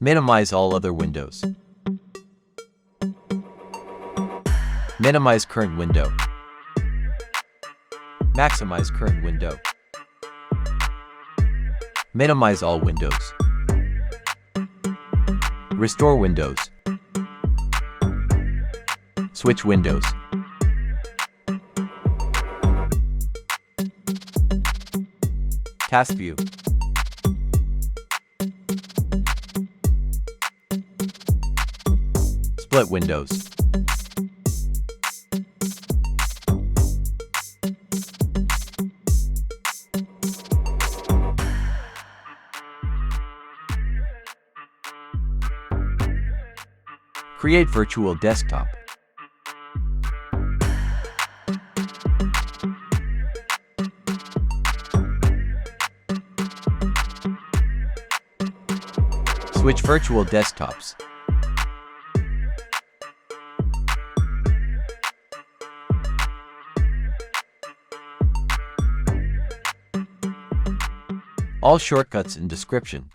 Minimize all other windows. Minimize current window. Maximize current window. Minimize all windows. Restore windows. Switch windows. Task view. Split windows. Create virtual desktop. Switch virtual desktops. All shortcuts in description.